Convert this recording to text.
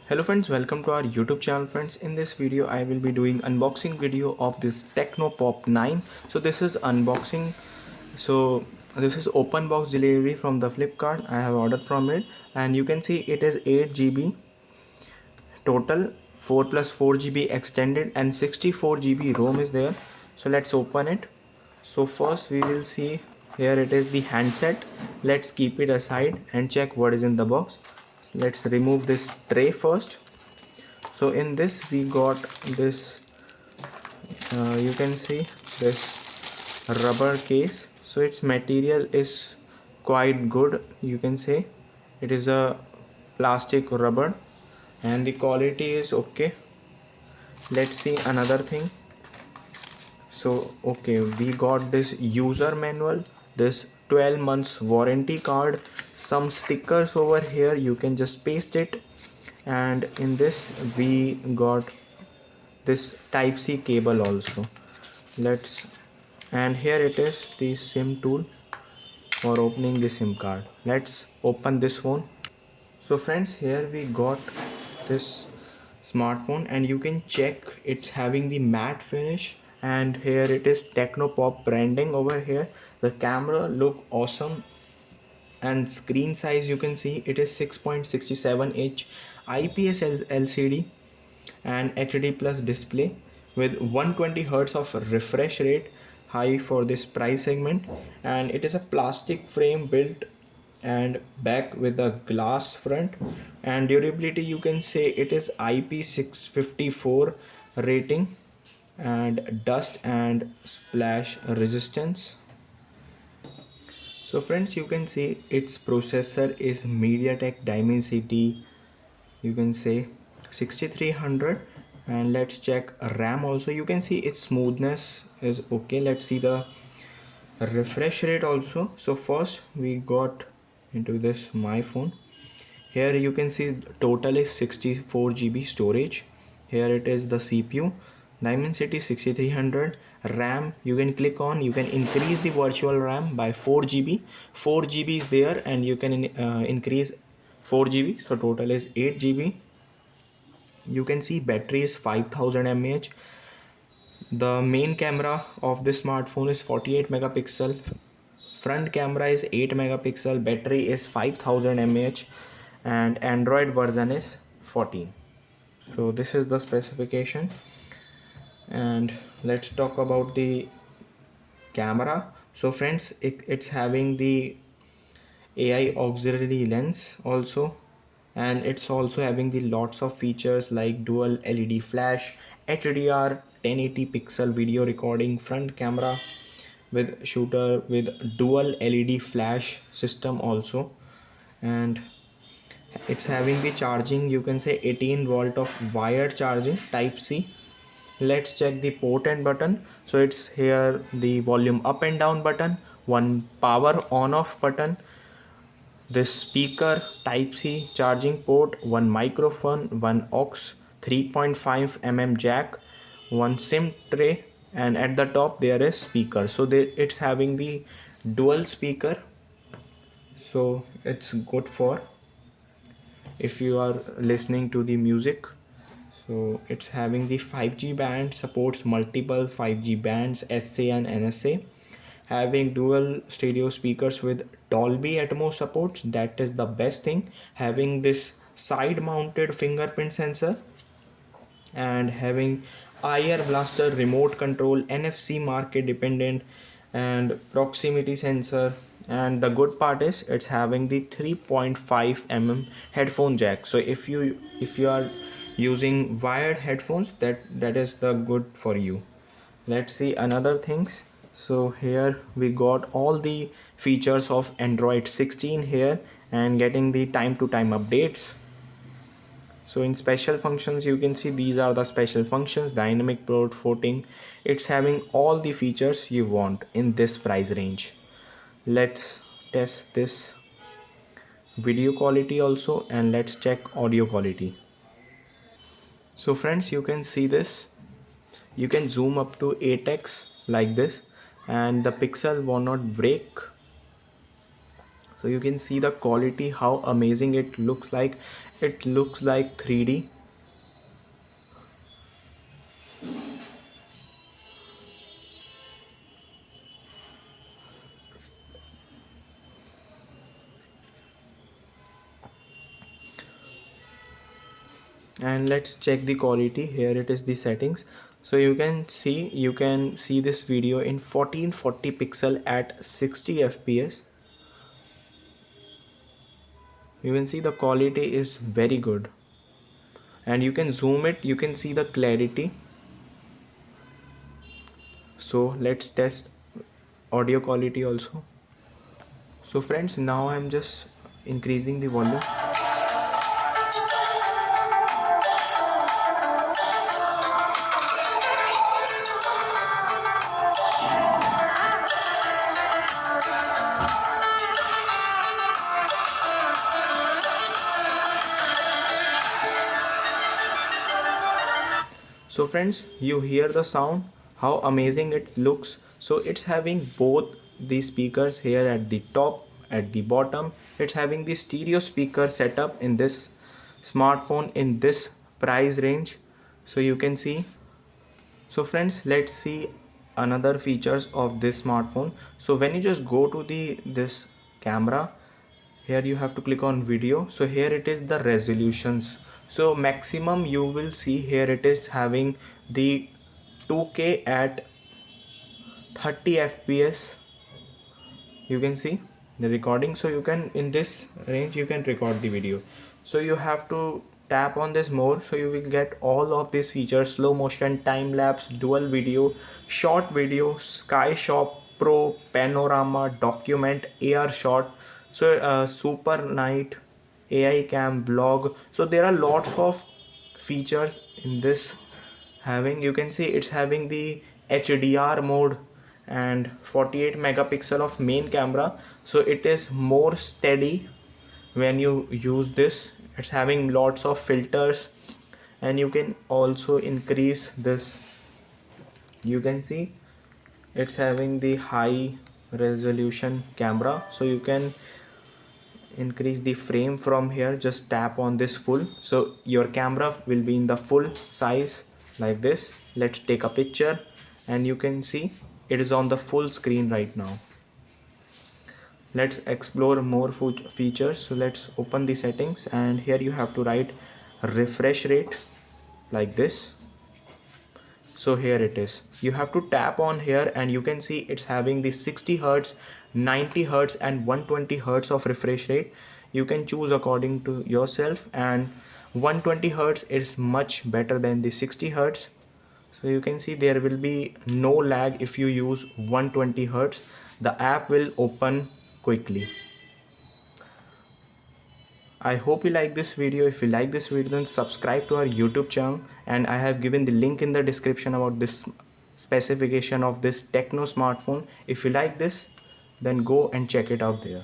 Hello friends, welcome to our YouTube channel friends. In this video I will be doing unboxing video of this Tecno Pop 9. So this is unboxing. So this is open box delivery from the Flipkart. I have ordered from it and you can see it is 8 GB total, 4 plus 4 GB extended and 64 GB ROM is there. So let's open it. So first we will see, here it is the handset. Let's keep it aside and check what is in the box. Let's remove this tray first. So in this we got this, you can see this rubber case. So its material is quite good. You can say it is a plastic rubber and the quality is okay. Let's see another thing. So okay, we got this user manual, this 12 months warranty card, some stickers over here, you can just paste it. And in this we got this type C cable also. Let's, and here it is the SIM tool for opening the SIM card. Let's open this phone. So friends, here we got this smartphone and you can check it's having the matte finish, and here it is Tecno Pop branding over here. The camera look awesome and screen size you can see it is 6.67 inch IPS LCD and HD plus display with 120 Hz of refresh rate, high for this price segment. And it is a plastic frame built and back with a glass front, and durability you can say it is IP654 rating and dust and splash resistance. So friends, you can see its processor is MediaTek Dimensity, you can say 6300. And let's check RAM also. You can see its smoothness is okay. Let's see the refresh rate also. So first we got into this my phone. Here you can see total is 64 GB storage. Here it is the CPU Dimensity 6300. RAM you can click on, you can increase the virtual RAM by 4 GB. 4 GB is there and you can increase 4 GB, so total is 8 GB. You can see battery is 5000 mAh. The main camera of this smartphone is 48 megapixel. Front camera is 8 megapixel. Battery is 5000 mAh and Android version is 14. So this is the specification. And let's talk about the camera. So friends, it's having the AI auxiliary lens also, and it's also having the lots of features like dual LED flash, HDR 1080 pixel video recording, front camera with shooter with dual LED flash system also. And it's having the charging, you can say 18 volt of wired charging type C. Let's check the port and button. So it's here the volume up and down button, one power on off button, this speaker type C charging port, one microphone, one aux 3.5 jack, one SIM tray, and at the top there is speaker. So it's having the dual speaker, so it's good for if you are listening to the music. So it's having the 5G band, supports multiple 5G bands, SA and NSA, having dual stereo speakers with Dolby Atmos supports. That is the best thing. Having this side mounted fingerprint sensor and having IR blaster remote control, NFC market dependent and proximity sensor. And the good part is it's having the 3.5 headphone jack. So if you are using wired headphones, that is the good for you. Let's see another things. So here we got all the features of Android 16 here and getting the time to time updates. So in special functions you can see these are the special functions: dynamic port voting. It's having all the features you want in this price range. Let's test this video quality also and let's check audio quality. So friends, you can see this, you can zoom up to 8x like this and the pixel will not break. So you can see the quality, how amazing it looks like. It looks like 3D. And let's check the quality. Here it is, the settings. So you can see this video in 1440 pixel at 60 fps. You can see the quality is very good, and you can zoom it, you can see the clarity. So let's test audio quality also. So friends, now I'm just increasing the volume. So friends, you hear the sound, how amazing it looks. So it's having both the speakers here at the top, at the bottom. It's having the stereo speaker setup in this smartphone in this price range. So you can see. So friends, let's see another features of this smartphone. So when you just go to the this camera, here you have to click on video. So here it is, the resolutions. So maximum you will see here, it is having the 2K at 30 fps. You can see the recording. So you can, in this range, you can record the video. So you have to tap on this more, so you will get all of these features: slow motion, time lapse, dual video, short video, sky shop pro, panorama, document, AR shot. So super night, AI cam, vlog. So there are lots of features in this having. You can see it's having the HDR mode and 48 megapixel of main camera. So it is more steady when you use this. It's having lots of filters, and you can also increase this. You can see it's having the high resolution camera, so you can increase the frame from here. Just tap on this full, so your camera will be in the full size like this. Let's take a picture, and you can see it is on the full screen right now. Let's explore more features. So let's open the settings, and here you have to write refresh rate like this. So here it is, you have to tap on here, and you can see it's having the 60 hertz, 90 hertz and 120 hertz of refresh rate. You can choose according to yourself, and 120 hertz is much better than the 60 hertz. So you can see there will be no lag if you use 120 hertz. The app will open quickly. I hope you like this video. If you like this video, then subscribe to our YouTube channel, and I have given the link in the description about this specification of this Tecno smartphone. If you like this, then go and check it out there.